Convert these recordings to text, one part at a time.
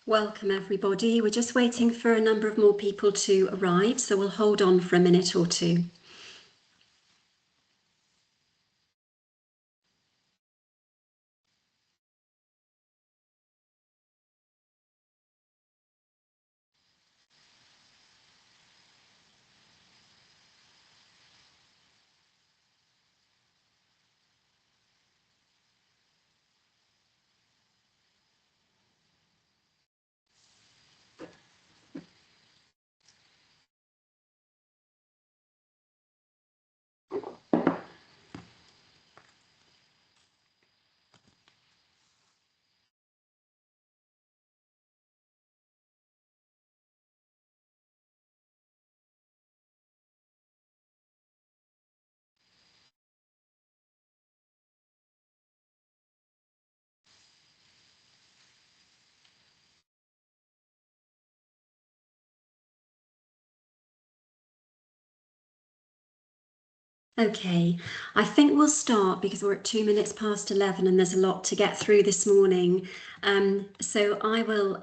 Welcome everybody. We're just waiting for a number of more people to arrive, so we'll hold on for a minute or two. Okay, I think we'll start because we're at 2 minutes past 11 and there's a lot to get through this morning. So I will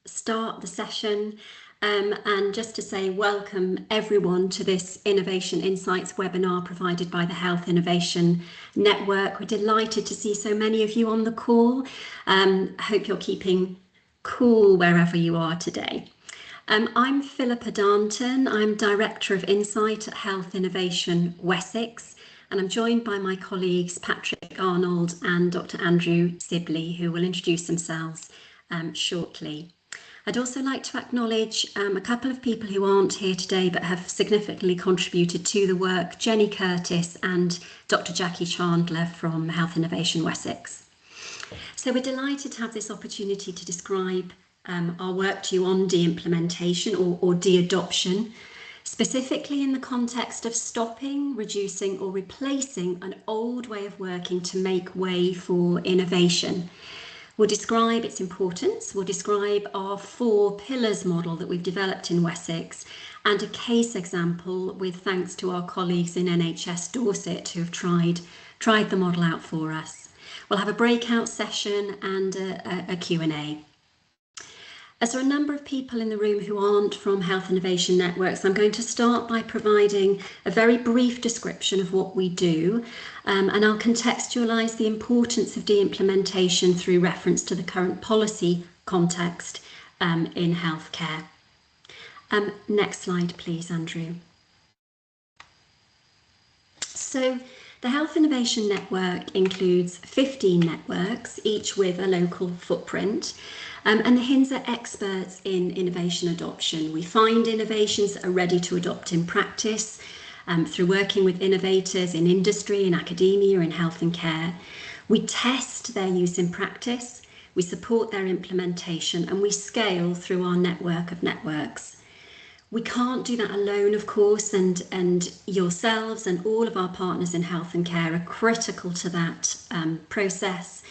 start the session and just to say welcome everyone to this Innovation Insights webinar provided by the Health Innovation Network. We're delighted to see so many of you on the call. Hope you're keeping cool wherever you are today. I'm Philippa Darnton. I'm Director of Insight at Health Innovation Wessex, and I'm joined by my colleagues Patrick Arnold and Dr. Andrew Sibley, who will introduce themselves shortly. I'd also like to acknowledge a couple of people who aren't here today but have significantly contributed to the work, Jenny Curtis and Dr. Jackie Chandler from Health Innovation Wessex. So we're delighted to have this opportunity to describe our work to you on de-implementation or de-adoption, specifically in the context of stopping, reducing or replacing an old way of working to make way for innovation. We'll describe its importance, we'll describe our 4 pillars model that we've developed in Wessex, and a case example with thanks to our colleagues in NHS Dorset who have tried the model out for us. We'll have a breakout session and a Q&A. As there are a number of people in the room who aren't from Health Innovation Networks, I'm going to start by providing a very brief description of what we do, and I'll contextualise the importance of de-implementation through reference to the current policy context in healthcare. Next slide, please, Andrew. So, the Health Innovation Network includes 15 networks, each with a local footprint. And the HINs are experts in innovation adoption. We find innovations that are ready to adopt in practice through working with innovators in industry, in academia, in health and care. We test their use in practice, we support their implementation, and we scale through our network of networks. We can't do that alone, of course, and yourselves and all of our partners in health and care are critical to that process.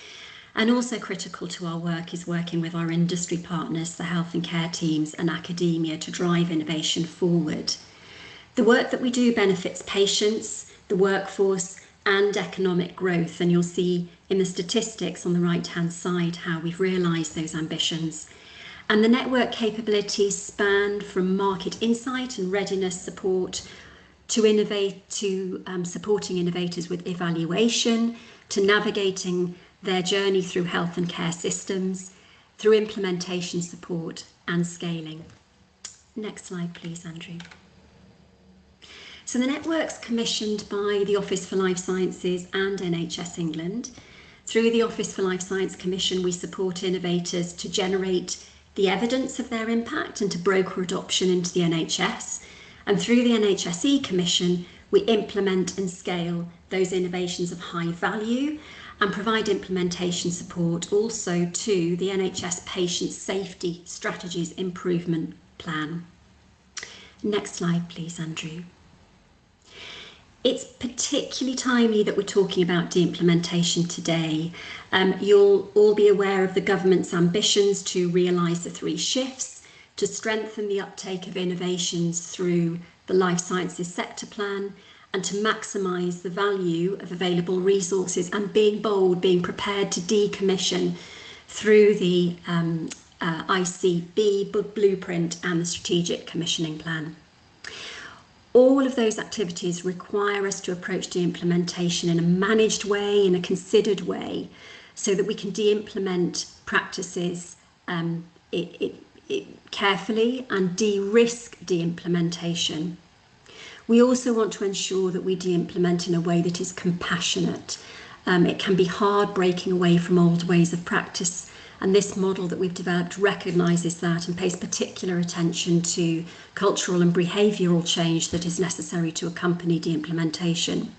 And also critical to our work is working with our industry partners, the health and care teams and academia to drive innovation forward. The work that we do benefits patients, the workforce and economic growth, and you'll see in the statistics on the right-hand side how we've realised those ambitions. And the network capabilities span from market insight and readiness support to supporting innovators with evaluation, to navigating their journey through health and care systems, through implementation support and scaling. Next slide, please, Andrew. So the network's commissioned by the Office for Life Sciences and NHS England. Through the Office for Life Science Commission, we support innovators to generate the evidence of their impact and to broker adoption into the NHS. And through the NHSE Commission, We implement and scale those innovations of high value and provide implementation support also to the NHS Patient Safety Strategies Improvement Plan. Next slide, please, Andrew. It's particularly timely that we're talking about de-implementation today. You'll all be aware of the government's ambitions to realise the 3 shifts, to strengthen the uptake of innovations through the Life Sciences Sector Plan, and to maximise the value of available resources, and being bold, being prepared to decommission through the ICB blueprint and the Strategic Commissioning Plan. All of those activities require us to approach de-implementation in a managed way, in a considered way, so that we can de-implement practices carefully and de-risk de-implementation. We also want to ensure that we de-implement in a way that is compassionate. It can be hard breaking away from old ways of practice, and this model that we've developed recognises that and pays particular attention to cultural and behavioural change that is necessary to accompany de-implementation.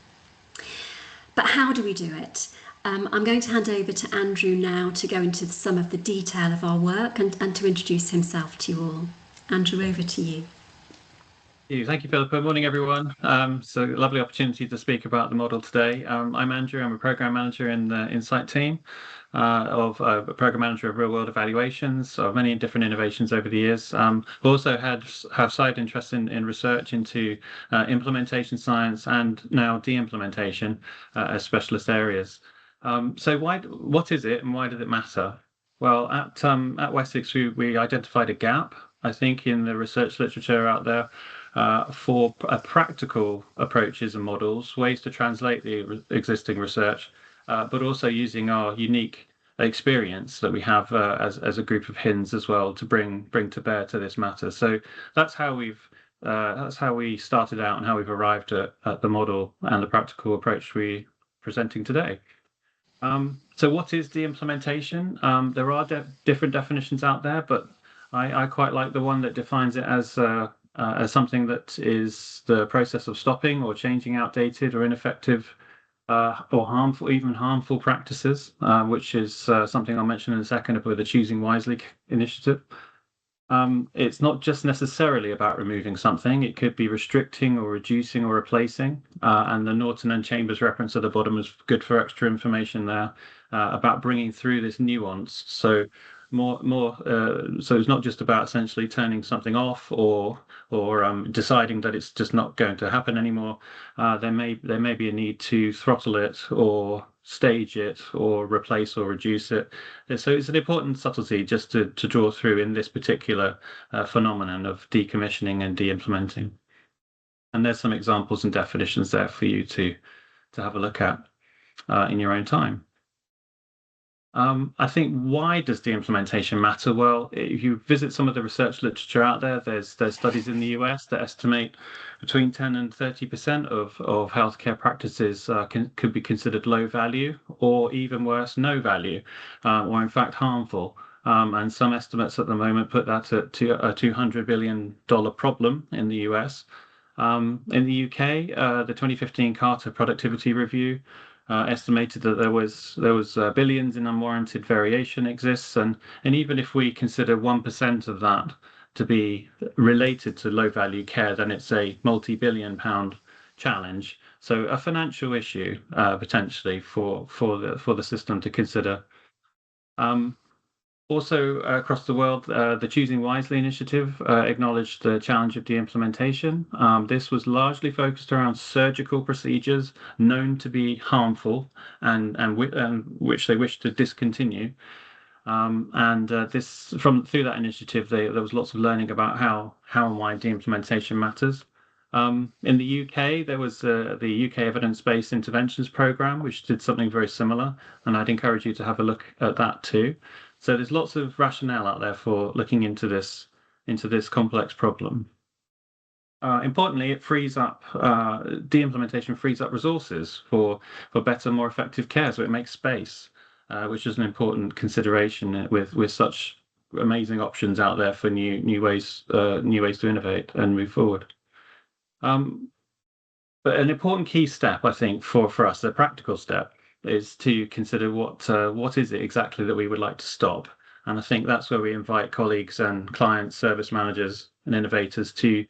But how do we do it? I'm going to hand over to Andrew now to go into some of the detail of our work and to introduce himself to you all. Andrew, over to you. Thank you, Philippa. Good morning, everyone. So lovely opportunity to speak about the model today. I'm Andrew. I'm a program manager in the Insight team a program manager of real-world evaluations of many different innovations over the years. We also have side interests in research into implementation science and now de-implementation as specialist areas. So what is it and why does it matter? Well, at Wessex, we identified a gap, I think, in the research literature out there for practical approaches and models, ways to translate the existing research, but also using our unique experience that we have as a group of HINs as well to bring to bear to this matter. So that's how we started out and how we've arrived at the model and the practical approach we're presenting today. So what is de-implementation? There are different definitions out there, but I quite like the one that defines it as something that is the process of stopping or changing outdated or ineffective or harmful, even harmful practices, which is something I'll mention in a second with the Choosing Wisely initiative. It's not just necessarily about removing something. It could be restricting or reducing or replacing. And the Norton and Chambers reference at the bottom is good for extra information there about bringing through this nuance. So so it's not just about essentially turning something off or deciding that it's just not going to happen anymore. There may be a need to throttle it or stage it or replace or reduce it. So it's an important subtlety just to draw through in this particular phenomenon of decommissioning and de-implementing. And there's some examples and definitions there for you to have a look at in your own time. I think, why does de-implementation matter? Well, if you visit some of the research literature out there, there's studies in the US that estimate between 10 and 30% of healthcare practices could be considered low value, or even worse, no value, or in fact harmful. And some estimates at the moment put that at a $200 billion problem in the US. In the UK, the 2015 Carter Productivity Review estimated that there was billions in unwarranted variation exists, and even if we consider 1% of that to be related to low value care, then it's a multi-billion-pound challenge. So a financial issue potentially for the system to consider. Also, across the world, the Choosing Wisely initiative acknowledged the challenge of de-implementation. This was largely focused around surgical procedures known to be harmful and which they wished to discontinue. Through that initiative, there was lots of learning about how and why de-implementation matters. In the UK, there was the UK Evidence-Based Interventions Programme, which did something very similar, and I'd encourage you to have a look at that too. So there's lots of rationale out there for looking into this complex problem. Importantly, it frees up de-implementation frees up resources for better, more effective care. So it makes space, which is an important consideration with such amazing options out there for new ways to innovate and move forward. But an important key step, I think, for us, a practical step, is to consider what is it exactly that we would like to stop. And I think that's where we invite colleagues and clients, service managers, and innovators to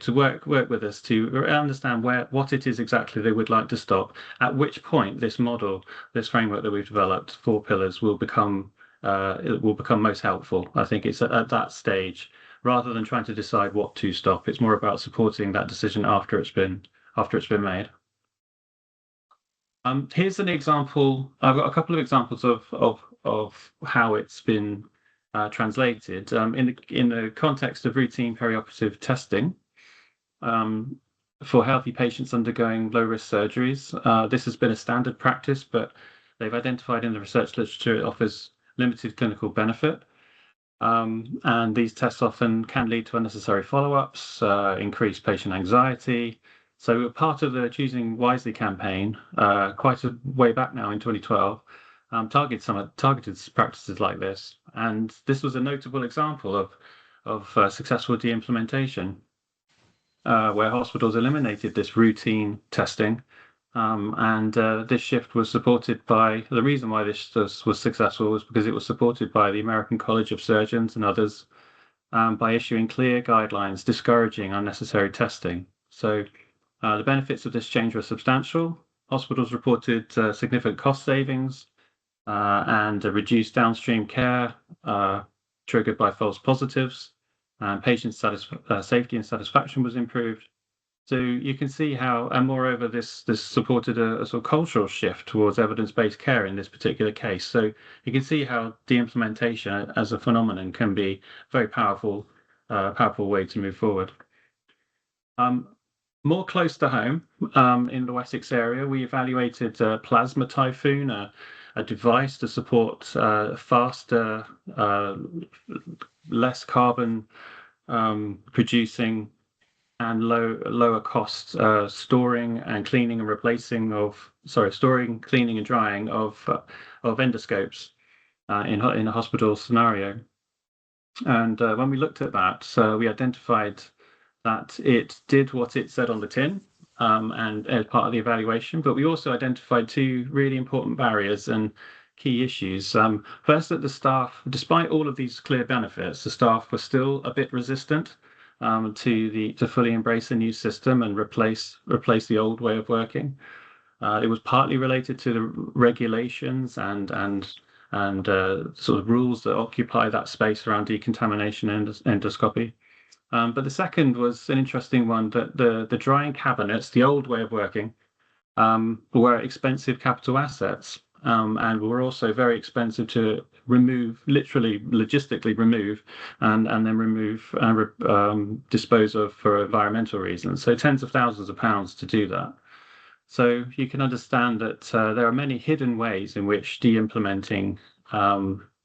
work with us to understand what it is exactly they would like to stop. At which point, this model, this framework that we've developed, 4 pillars, it will become most helpful. I think it's at that stage, rather than trying to decide what to stop. It's more about supporting that decision after it's been made. Here's an example. I've got a couple of examples of how it's been translated in the context of routine perioperative testing um, for healthy patients undergoing low-risk surgeries. This has been a standard practice, but they've identified in the research literature it offers limited clinical benefit. And these tests often can lead to unnecessary follow-ups, increased patient anxiety. So part of the Choosing Wisely campaign, quite a way back now in 2012, targeted practices like this. And this was a notable example of successful de-implementation, where hospitals eliminated this routine testing. And this shift was supported by the reason why this was successful was because it was supported by the American College of Surgeons and others by issuing clear guidelines discouraging unnecessary testing. So the benefits of this change were substantial. Hospitals reported significant cost savings and a reduced downstream care triggered by false positives. And patient safety and satisfaction was improved. So you can see how, and moreover, this supported a sort of cultural shift towards evidence-based care in this particular case. So you can see how de-implementation as a phenomenon can be a very powerful way to move forward. More close to home, in the Wessex area, we evaluated Plasma Typhoon, a device to support faster, less carbon producing and lower cost storing, cleaning, and drying of endoscopes in a hospital scenario. And when we looked at that, we identified that it did what it said on the tin, and as part of the evaluation. But we also identified 2 really important barriers and key issues. First, that the staff, despite all of these clear benefits, the staff were still a bit resistant to fully embrace a new system and replace the old way of working. It was partly related to the regulations and sort of rules that occupy that space around decontamination and endoscopy. But the second was an interesting one, that the drying cabinets, the old way of working, were expensive capital assets, and were also very expensive to remove, literally logistically remove, and then remove and dispose of for environmental reasons. So tens of thousands of pounds to do that. So you can understand that there are many hidden ways in which de-implementing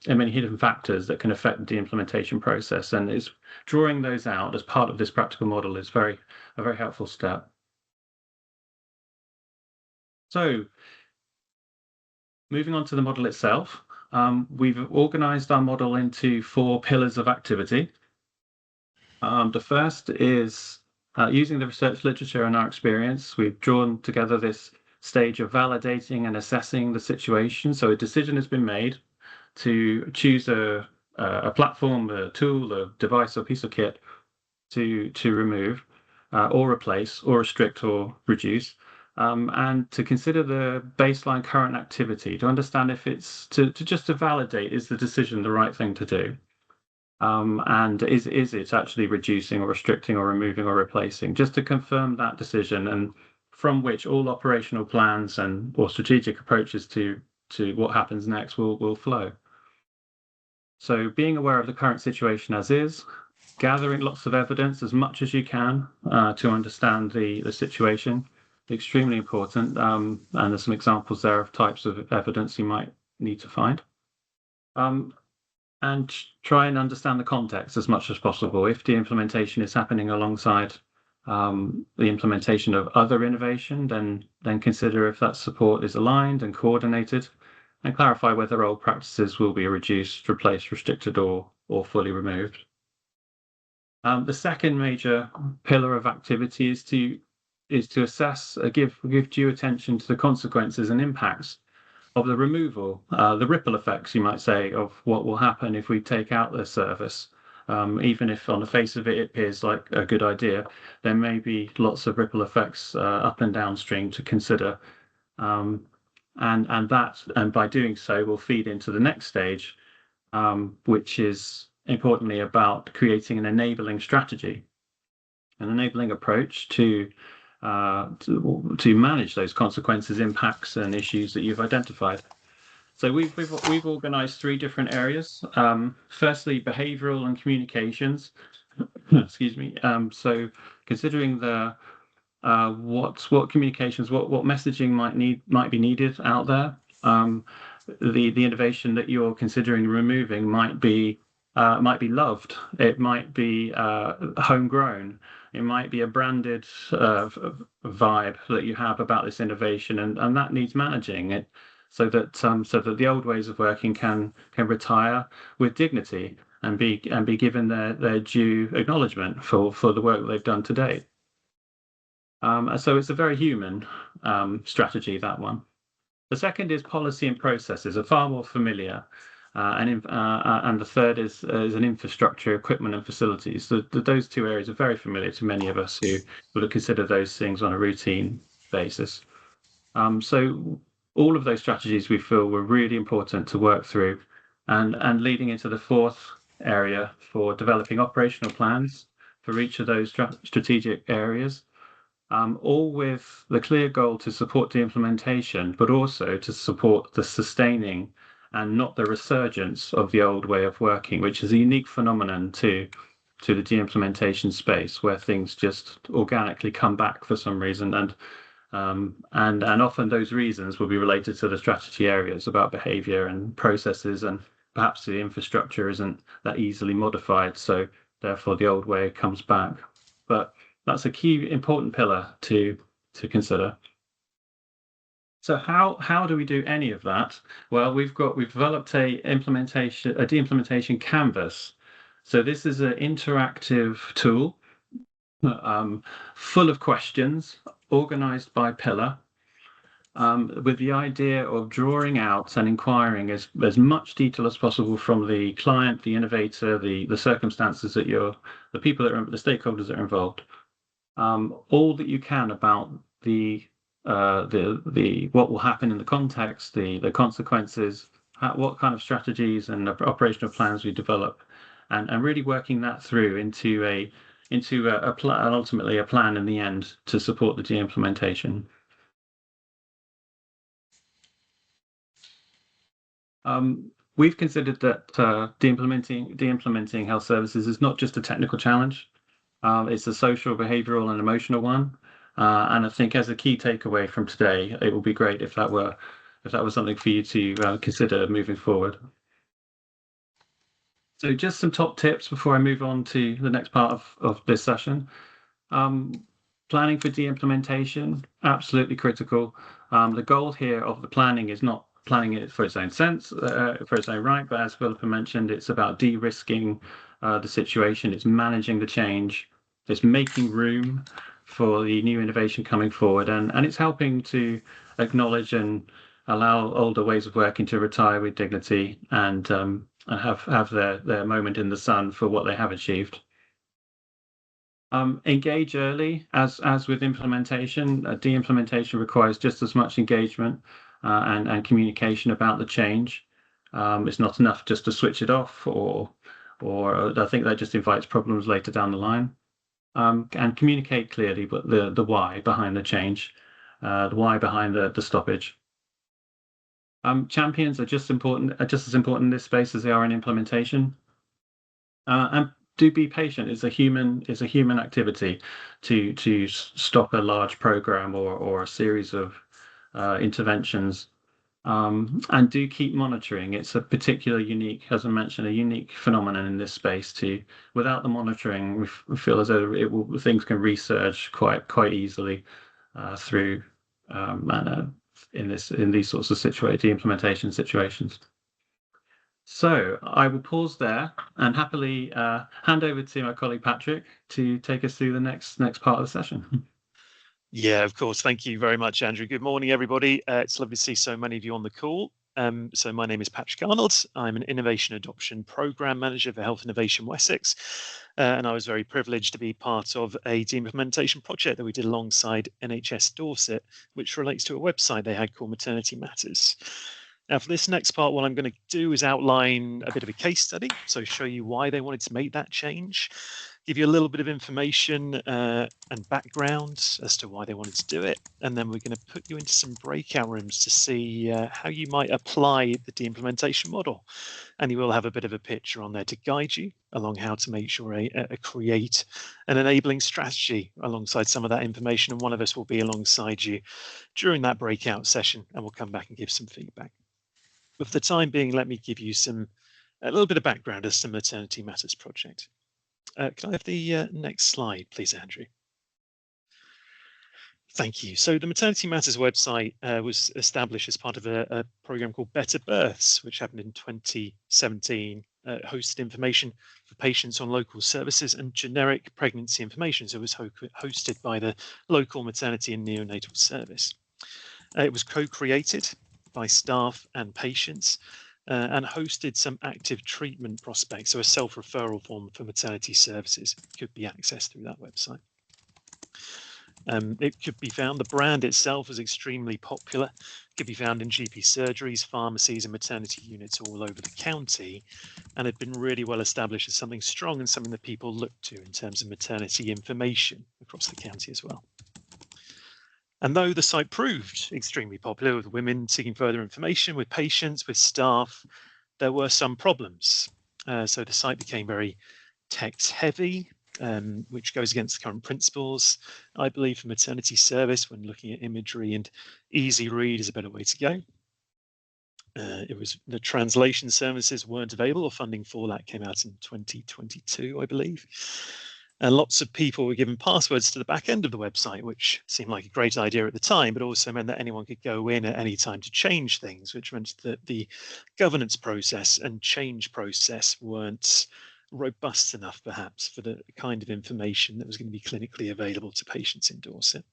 and many hidden factors that can affect the de-implementation process, and it's drawing those out as part of this practical model is a very helpful step. So moving on to the model itself, we've organized our model into 4 pillars of activity. The first is using the research literature and our experience, we've drawn together this stage of validating and assessing the situation. So a decision has been made to choose a platform, a tool, a device, or piece of kit to remove or replace or restrict or reduce, and to consider the baseline current activity to understand if it's just to validate, is the decision the right thing to do, and is it actually reducing or restricting or removing or replacing, just to confirm that decision, and from which all operational plans and or strategic approaches to what happens next will flow. So being aware of the current situation as is, gathering lots of evidence as much as you can to understand the situation, extremely important. And there's some examples there of types of evidence you might need to find. And try and understand the context as much as possible. If the implementation is happening alongside the implementation of other innovation, then consider if that support is aligned and coordinated, and clarify whether old practices will be reduced, replaced, restricted, or fully removed. The second major pillar of activity is to to assess, give due attention to the consequences and impacts of the removal, the ripple effects, you might say, of what will happen if we take out the service. Even if on the face of it, it appears like a good idea, there may be lots of ripple effects up and downstream to consider. Um, and by doing so, will feed into the next stage, which is importantly about creating an enabling strategy, an enabling approach to manage those consequences, impacts, and issues that you've identified. So we've organised three different areas. Firstly, behavioural and communications. Excuse me. So considering the what communications, what messaging might be needed out there. The innovation that you're considering removing might be loved. It might be homegrown. It might be a branded vibe that you have about this innovation, and that needs managing it so that the old ways of working can retire with dignity and be given their due acknowledgement for the work that they've done to date. So it's a very human strategy, that one. The second is policy and processes, are far more familiar. And the third is an infrastructure, equipment, and facilities. Those two areas are very familiar to many of us who would consider those things on a routine basis. So all of those strategies we feel were really important to work through, and leading into the fourth area for developing operational plans for each of those strategic areas, all with the clear goal to support the implementation, but also to support the sustaining and not the resurgence of the old way of working, which is a unique phenomenon to the de-implementation space, where things just organically come back for some reason, and often those reasons will be related to the strategy areas about behavior and processes, and perhaps the infrastructure isn't that easily modified, so therefore the old way comes back. But that's a key important pillar to consider. So how do we do any of that? Well, we've developed a de-implementation canvas. So this is an interactive tool, full of questions, organized by pillar, with the idea of drawing out and inquiring as much detail as possible from the client, the innovator, the circumstances that the people that are the stakeholders that are involved. All that you can about the what will happen in the context, the consequences, what kind of strategies and operational plans we develop, and really working that through into a plan, ultimately a plan in the end to support the de-implementation. We've considered that de-implementing health services is not just a technical challenge. It's a social, behavioural, and emotional one. And I think as a key takeaway from today, it would be great if that was something for you to consider moving forward. So just some top tips before I move on to the next part of this session. Planning for de-implementation, absolutely critical. The goal here of the planning is not planning it for its own sense, for its own right, but as Philippa mentioned, it's about de-risking the situation, it's managing the change, it's making room for the new innovation coming forward, and it's helping to acknowledge and allow older ways of working to retire with dignity and have their moment in the sun for what they have achieved. Engage early, as with implementation. De-implementation requires just as much engagement and communication about the change. It's not enough just to switch it off, or I think that just invites problems later down the line. And communicate clearly, but the why behind the change, the why behind the stoppage. Champions are just as important in this space as they are in implementation. And do be patient. It's a human activity to stop a large program or a series of interventions. And do keep monitoring. It's a particular unique, as I mentioned, a unique phenomenon in this space. Without the monitoring, we feel as though things can resurge quite easily through in these sorts of implementation situations. So I will pause there and happily hand over to my colleague Patrick to take us through the next part of the session. Yeah, of course. Thank you very much, Andrew. Good morning, everybody. It's lovely to see so many of you on the call. So my name is Patrick Arnold. I'm an Innovation Adoption Program Manager for Health Innovation Wessex. And I was very privileged to be part of a team implementation project that we did alongside NHS Dorset, which relates to a website they had called Maternity Matters. Now, for this next part, what I'm going to do is outline a bit of a case study, so show you why they wanted to make that change, give you a little bit of information and background as to why they wanted to do it, and then we're going to put you into some breakout rooms to see how you might apply the de-implementation model. And you will have a bit of a picture on there to guide you along how to make sure create an enabling strategy alongside some of that information, and one of us will be alongside you during that breakout session, and we'll come back and give some feedback. But for the time being, let me give you a little bit of background as to Maternity Matters project. Can I have the next slide, please, Andrew? Thank you. So the Maternity Matters website was established as part of a program called Better Births, which happened in 2017, hosted information for patients on local services and generic pregnancy information. So it was hosted by the local maternity and neonatal service. It was co-created by staff and patients and hosted some active treatment prospects. So a self-referral form for maternity services could be accessed through that website. It could be found, the brand itself was extremely popular, could be found in GP surgeries, pharmacies and maternity units all over the county, and had been really well established as something strong and something that people looked to in terms of maternity information across the county as well. And though the site proved extremely popular with women seeking further information, with patients, with staff, there were some problems. So the site became very text heavy, which goes against the current principles, I believe, for maternity service when looking at imagery, and easy read is a better way to go. It was the translation services weren't available, or funding for that came out in 2022, I believe. And lots of people were given passwords to the back end of the website, which seemed like a great idea at the time, but also meant that anyone could go in at any time to change things, which meant that the governance process and change process weren't robust enough, perhaps, for the kind of information that was going to be clinically available to patients in Dorset.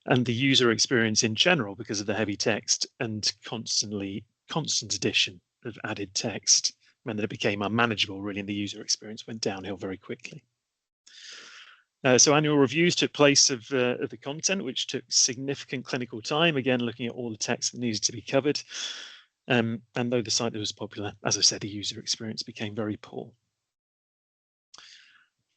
And the user experience in general, because of the heavy text and constant addition of added text, meant that it became unmanageable, really, and the user experience went downhill very quickly. So annual reviews took place of the content, which took significant clinical time, again, looking at all the text that needed to be covered. And though the site was popular, as I said, the user experience became very poor.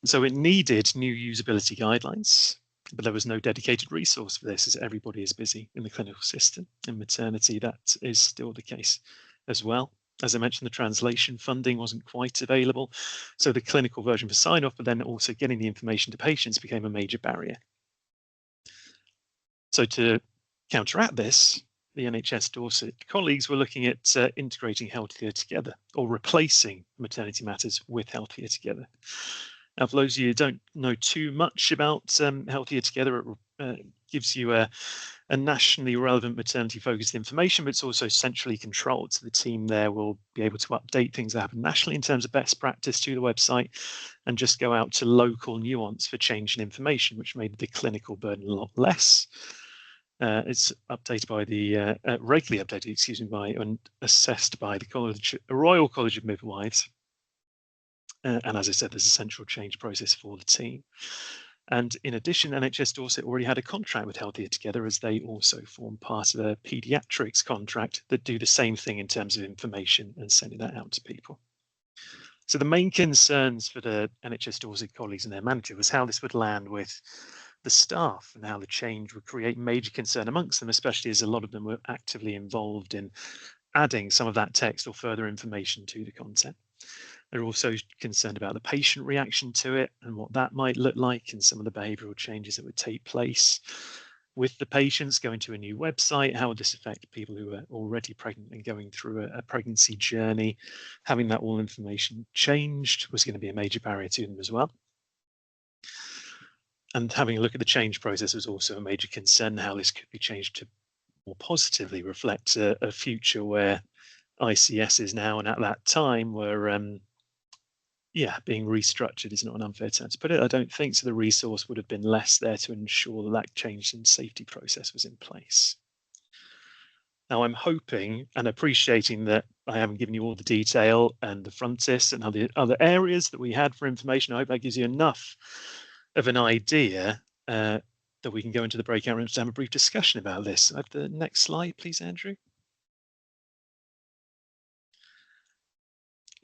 So it needed new usability guidelines, but there was no dedicated resource for this, as everybody is busy in the clinical system. In maternity, that is still the case as well. As I mentioned, the translation funding wasn't quite available. So the clinical version for sign-off, but then also getting the information to patients became a major barrier. So to counteract this, the NHS Dorset colleagues were looking at integrating Healthier Together, or replacing Maternity Matters with Healthier Together. Now, for those of you who don't know too much about Healthier Together, it gives you a nationally relevant maternity-focused information, but it's also centrally controlled. So the team there will be able to update things that happen nationally in terms of best practice to the website, and just go out to local nuance for change in information, which made the clinical burden a lot less. It's updated by the regularly updated, excuse me, by and assessed by the Royal College of Midwives. And as I said, there's a central change process for the team. And in addition, NHS Dorset already had a contract with Healthier Together, as they also form part of a paediatrics contract that do the same thing in terms of information and sending that out to people. So the main concerns for the NHS Dorset colleagues and their manager was how this would land with the staff, and how the change would create major concern amongst them, especially as a lot of them were actively involved in adding some of that text or further information to the content. They're also concerned about the patient reaction to it and what that might look like, and some of the behavioural changes that would take place with the patients going to a new website. How would this affect people who are already pregnant and going through a pregnancy journey? Having that all information changed was going to be a major barrier to them as well. And having a look at the change process was also a major concern, how this could be changed to more positively reflect a future where ICSs now and at that time were being restructured is not an unfair term to put it. I don't think so. The resource would have been less there to ensure that that change in safety process was in place. Now, I'm hoping and appreciating that I haven't given you all the detail and the frontis and other areas that we had for information. I hope that gives you enough of an idea that we can go into the breakout rooms to have a brief discussion about this. Have the next slide, please, Andrew.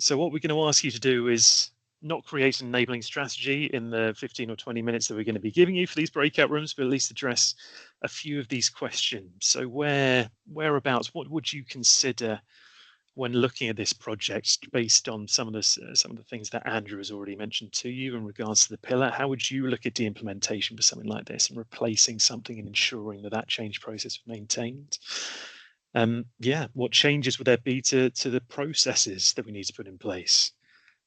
So what we're going to ask you to do is not create an enabling strategy in the 15 or 20 minutes that we're going to be giving you for these breakout rooms, but at least address a few of these questions. So whereabouts, what would you consider when looking at this project based on some of the things that Andrew has already mentioned to you in regards to the pillar? How would you look at de-implementation for something like this and replacing something and ensuring that that change process was maintained? What changes would there be to the processes that we need to put in place?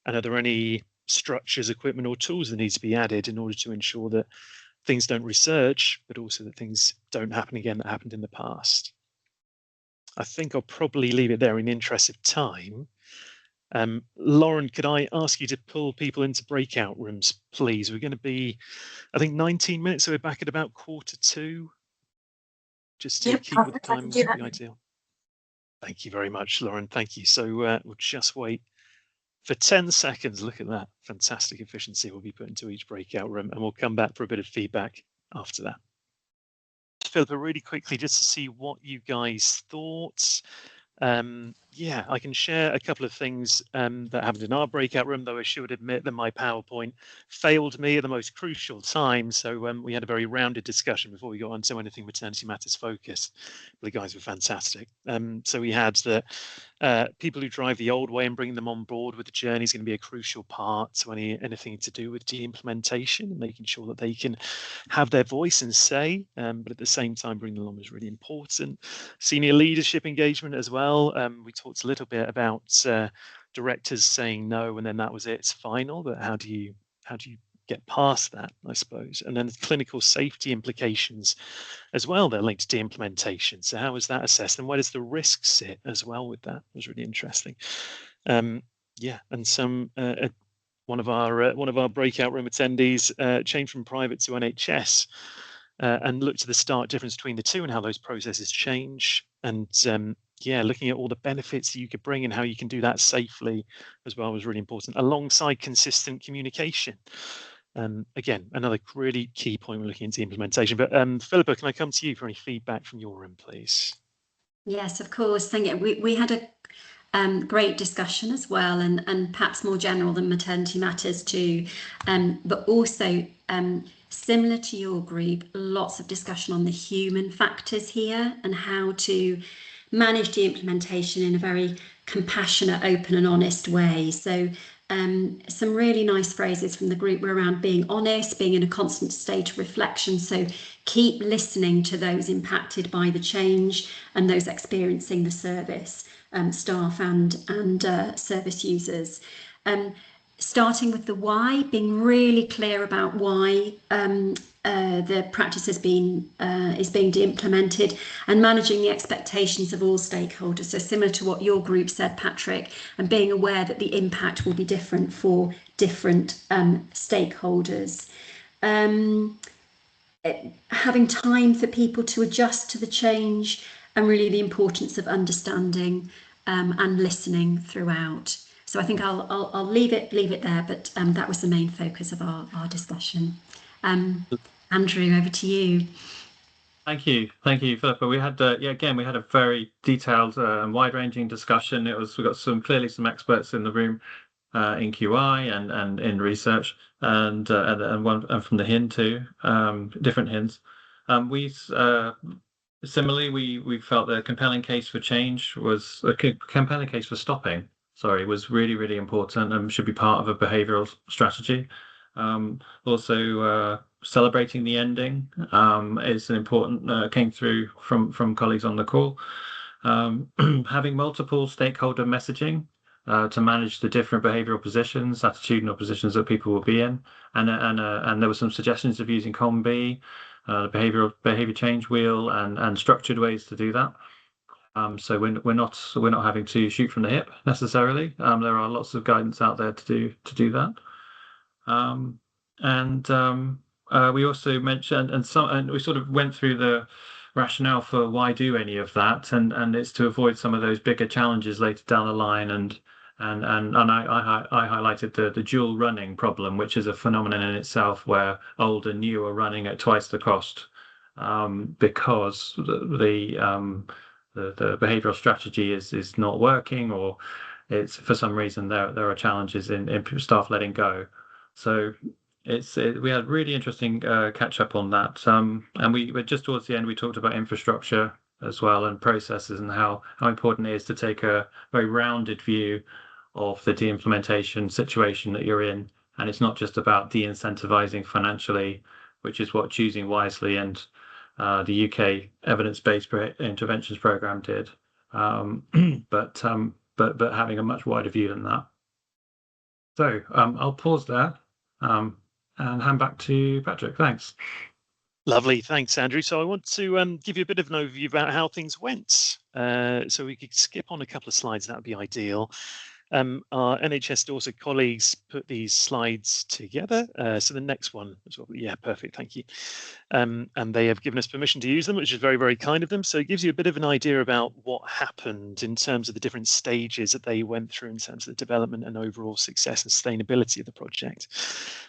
And are there any structures, equipment, or tools that need to be added in order to ensure that things don't resurge, but also that things don't happen again that happened in the past? I think I'll probably leave it there in the interest of time. Lauren, could I ask you to pull people into breakout rooms, please? We're going to be, I think, 19 minutes, so we're back at about 1:45. Just to keep with the time would be ideal. Thank you very much, Lauren. Thank you. So we'll just wait for 10 seconds. Look at that. Fantastic efficiency we'll be put into each breakout room, and we'll come back for a bit of feedback after that. Philippa, really quickly, just to see what you guys thought. I can share a couple of things that happened in our breakout room, though I should admit that my PowerPoint failed me at the most crucial time. So we had a very rounded discussion before we got on to anything maternity matters focused. The guys were fantastic. So we had that people who drive the old way and bring them on board with the journey is going to be a crucial part to anything to do with de-implementation and making sure that they can have their voice and say, but at the same time bring them on is really important. Senior leadership engagement as well. We talked a little bit about directors saying no, and then that was it, it's final. But how do you get past that, I suppose? And then clinical safety implications as well, they're linked to implementation. So how is that assessed, and where does the risk sit as well with that? It was really interesting. And some one of our breakout room attendees changed from private to NHS and looked at the stark difference between the two and how those processes change. And looking at all the benefits that you could bring and how you can do that safely as well was really important, alongside consistent communication. Again, another really key point when looking into implementation. But Philippa, can I come to you for any feedback from your room, please? Yes, of course. Thank you. We had a great discussion as well, and perhaps more general than maternity matters too, but also similar to your group, lots of discussion on the human factors here and how to manage the implementation in a very compassionate, open and honest way. So some really nice phrases from the group were around being honest, being in a constant state of reflection. So keep listening to those impacted by the change and those experiencing the service, staff and service users. Starting with the why, being really clear about why the practice is being de-implemented, and managing the expectations of all stakeholders. So similar to what your group said, Patrick, and being aware that the impact will be different for different stakeholders. Having time for people to adjust to the change, and really the importance of understanding and listening throughout. So I think I'll leave it there, but that was the main focus of our discussion. Andrew, over to you. Thank you, Philippa. We had we had a very detailed and wide-ranging discussion. We got clearly some experts in the room in QI and in research, and from the HIN too, different HINs. Similarly, we felt the compelling case for change was a compelling case for stopping. Was really, really important and should be part of a behavioural strategy. Also, celebrating the ending is an important, came through from colleagues on the call. Having multiple stakeholder messaging to manage the different behavioural positions, attitudinal positions that people will be in, and there were some suggestions of using COM-B, behavior change wheel, and structured ways to do that. So we're not having to shoot from the hip necessarily. There are lots of guidance out there to do that. We also mentioned and we sort of went through the rationale for why do any of that, and it's to avoid some of those bigger challenges later down the line. I highlighted the dual running problem, which is a phenomenon in itself where old and new are running at twice the cost, because the behavioral strategy is not working, or it's for some reason there are challenges in staff letting go. So we had really interesting catch up on that. And we just towards the end we talked about infrastructure as well and processes and how important it is to take a very rounded view of the de-implementation situation that you're in. And it's not just about de-incentivizing financially, which is what Choosing Wisely and the UK evidence-based interventions program did, but having a much wider view than that. So I'll pause there and hand back to Patrick. Thanks. Lovely, thanks, Andrew. So I want to give you a bit of an overview about how things went. So we could skip on a couple of slides, that would be ideal. Our NHS Dorset colleagues put these slides together. So the next one as well. Yeah, perfect. Thank you. And they have given us permission to use them, which is very, very kind of them. So it gives you a bit of an idea about what happened in terms of the different stages that they went through in terms of the development and overall success and sustainability of the project.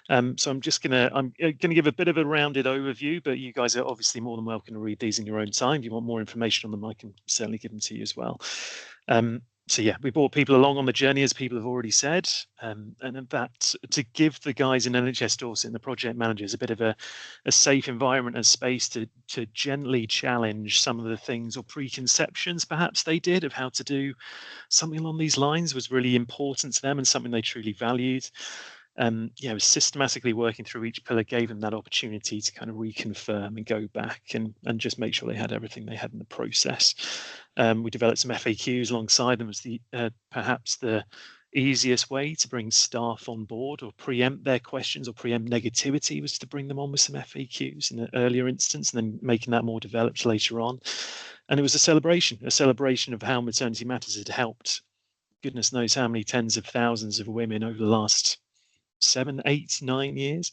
So I'm gonna give a bit of a rounded overview, but you guys are obviously more than welcome to read these in your own time. If you want more information on them, I can certainly give them to you as well. So yeah, we brought people along on the journey, as people have already said, and that to give the guys in NHS Dorset and the project managers a bit of a safe environment and space to gently challenge some of the things or preconceptions perhaps they did of how to do something along these lines was really important to them and something they truly valued. Systematically working through each pillar gave them that opportunity to kind of reconfirm and go back and just make sure they had everything they had in the process. We developed some FAQs alongside them as perhaps the easiest way to bring staff on board or preempt their questions or preempt negativity was to bring them on with some FAQs in an earlier instance and then making that more developed later on. And it was a celebration of how maternity matters had helped goodness knows how many tens of thousands of women over the last 7, 8, 9 years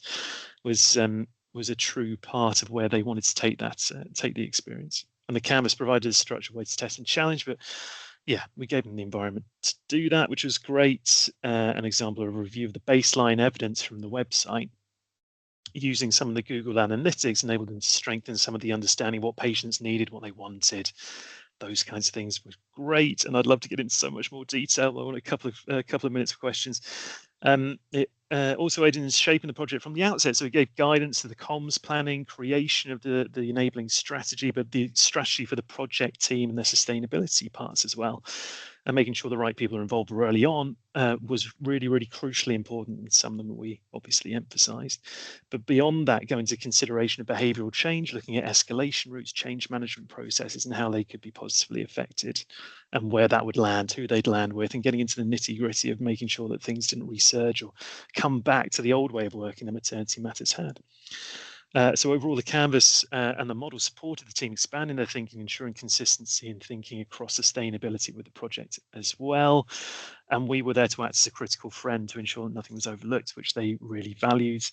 was a true part of where they wanted to take the experience. And the canvas provided a structured way to test and challenge, but yeah, we gave them the environment to do that, which was great. An example of a review of the baseline evidence from the website using some of the Google Analytics enabled them to strengthen some of the understanding what patients needed, what they wanted. Those kinds of things were great, and I'd love to get into so much more detail. I want a couple of minutes for questions. It also aided in shaping the project from the outset. So it gave guidance to the comms planning, creation of the enabling strategy, but the strategy for the project team and their sustainability parts as well. And making sure the right people are involved early on was really, really crucially important, and some of them we obviously emphasised. But beyond that, going to consideration of behavioural change, looking at escalation routes, change management processes, and how they could be positively affected, and where that would land, who they'd land with, and getting into the nitty-gritty of making sure that things didn't resurge or come back to the old way of working that maternity matters had. So overall, the canvas and the model supported the team expanding their thinking, ensuring consistency and thinking across sustainability with the project as well. And we were there to act as a critical friend to ensure that nothing was overlooked, which they really valued,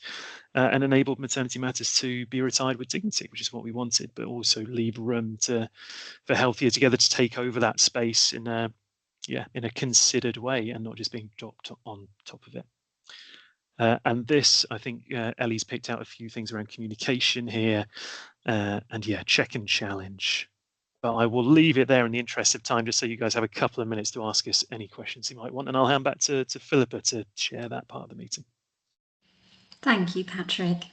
and enabled maternity matters to be retired with dignity, which is what we wanted, but also leave room for Healthier Together to take over that space in a considered way and not just being dropped on top of it. And this, I think Ellie's picked out a few things around communication here, and yeah, check and challenge. But I will leave it there in the interest of time, just so you guys have a couple of minutes to ask us any questions you might want, and I'll hand back to Philippa to share that part of the meeting. Thank you, Patrick.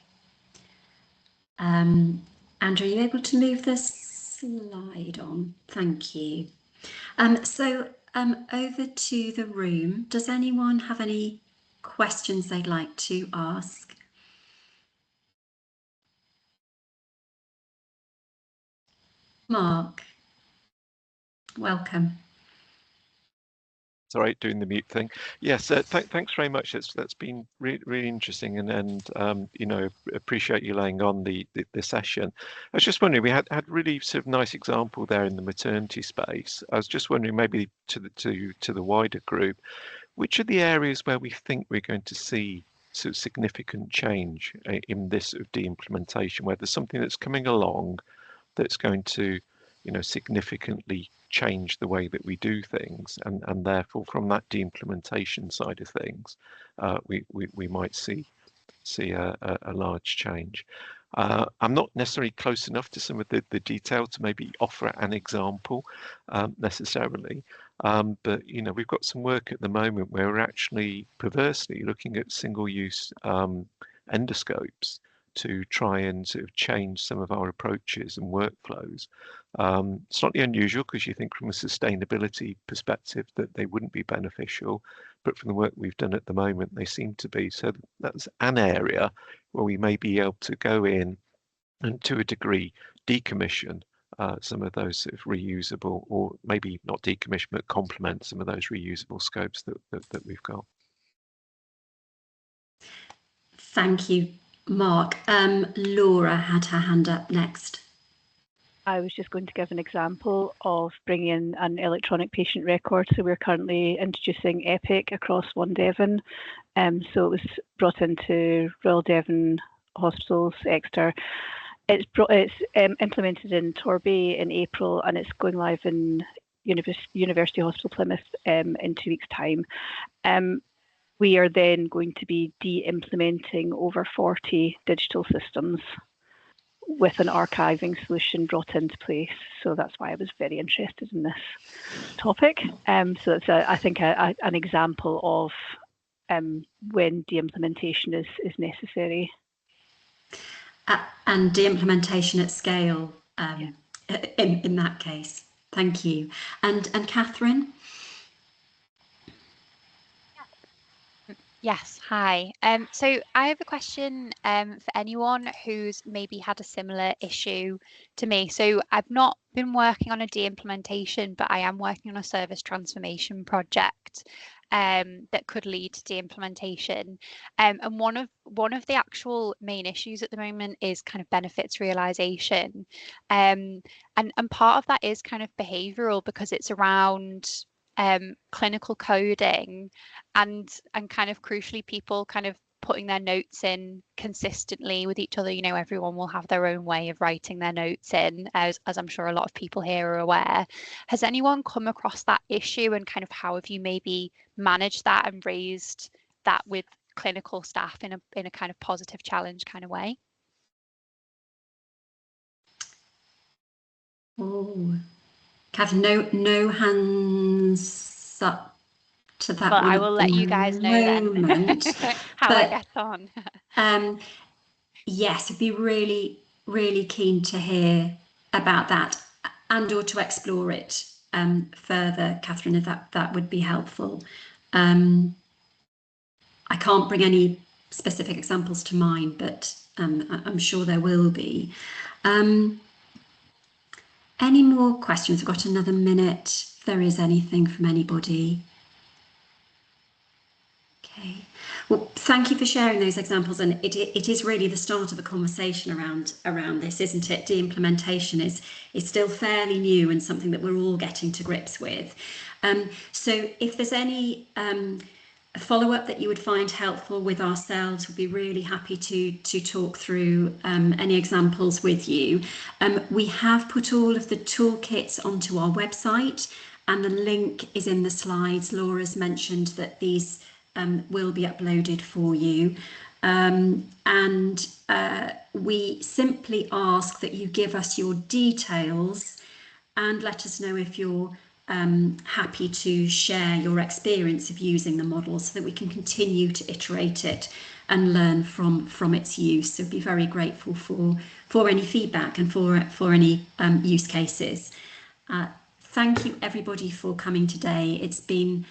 Andrew, are you able to move the slide on? Thank you. Over to the room. Does anyone have any questions they'd like to ask? Mark, welcome. Sorry, doing the mute thing. Yes, thanks very much. That's been really interesting, and you know, appreciate you laying on the session. I was just wondering, we had really sort of nice example there in the maternity space. I was just wondering, maybe to the wider group, which are the areas where we think we're going to see sort of significant change in this sort of de-implementation, where there's something that's coming along that's going to, you know, significantly change the way that we do things, and therefore from that de-implementation side of things, we might see a large change. I'm not necessarily close enough to some of the detail to maybe offer an example necessarily, but you know, we've got some work at the moment where we're actually perversely looking at single-use endoscopes to try and sort of change some of our approaches and workflows. Slightly unusual because you think from a sustainability perspective that they wouldn't be beneficial, but from the work we've done at the moment, they seem to be. So that's an area where we may be able to go in and to a degree decommission some of those sort of reusable, or maybe not decommission, but complement some of those reusable scopes that we've got. Thank you, Mark. Laura had her hand up next. I was just going to give an example of bringing in an electronic patient record. So we're currently introducing Epic across One Devon. So it was brought into Royal Devon Hospitals, Exeter. It's implemented in Torbay in April, and it's going live in University Hospital Plymouth in 2 weeks' time. We are then going to be de-implementing over 40 digital systems with an archiving solution brought into place. So that's why I was very interested in this topic. So it's, I think, an example of when de-implementation is necessary. And de-implementation at scale in that case. Thank you. And Catherine? Yes, hi. So I have a question for anyone who's maybe had a similar issue to me. So I've not been working on a de-implementation, but I am working on a service transformation project that could lead to de-implementation. And one of the actual main issues at the moment is kind of benefits realization. And part of that is kind of behavioral, because it's around clinical coding and kind of crucially people kind of putting their notes in consistently with each other. You know, everyone will have their own way of writing their notes in, as I'm sure a lot of people here are aware. Has anyone come across that issue, and kind of how have you maybe managed that and raised that with clinical staff in a kind of positive challenge kind of way? Oh, Catherine, no hands up to that well, one. I will let you guys know then how I get on. Yes, I'd be really, really keen to hear about that, and or to explore it further, Catherine, if that would be helpful. I can't bring any specific examples to mind, but I'm sure there will be. Any more questions? We've got another minute. If there is anything from anybody. Okay. Well, thank you for sharing those examples, and it is really the start of a conversation around this, isn't it? De-implementation is still fairly new and something that we're all getting to grips with. So if there's any follow-up that you would find helpful with ourselves, we'd be really happy to talk through any examples with you. We have put all of the toolkits onto our website, and the link is in the slides. Laura's mentioned that these will be uploaded for you. And we simply ask that you give us your details and let us know if you're happy to share your experience of using the model, so that we can continue to iterate it and learn from its use. So be very grateful for any feedback and for any use cases. Thank you everybody for coming today. It's been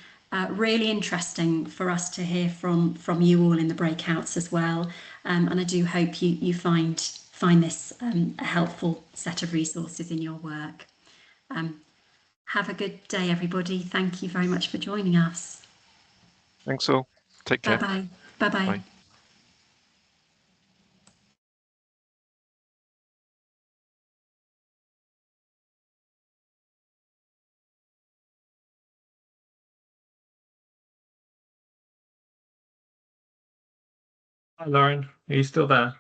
really interesting for us to hear from you all in the breakouts as well, and I do hope you find this a helpful set of resources in your work. Have a good day, everybody. Thank you very much for joining us. Thanks all. Take care. Bye-bye. Bye-bye. Bye. Hi, Lauren. Are you still there?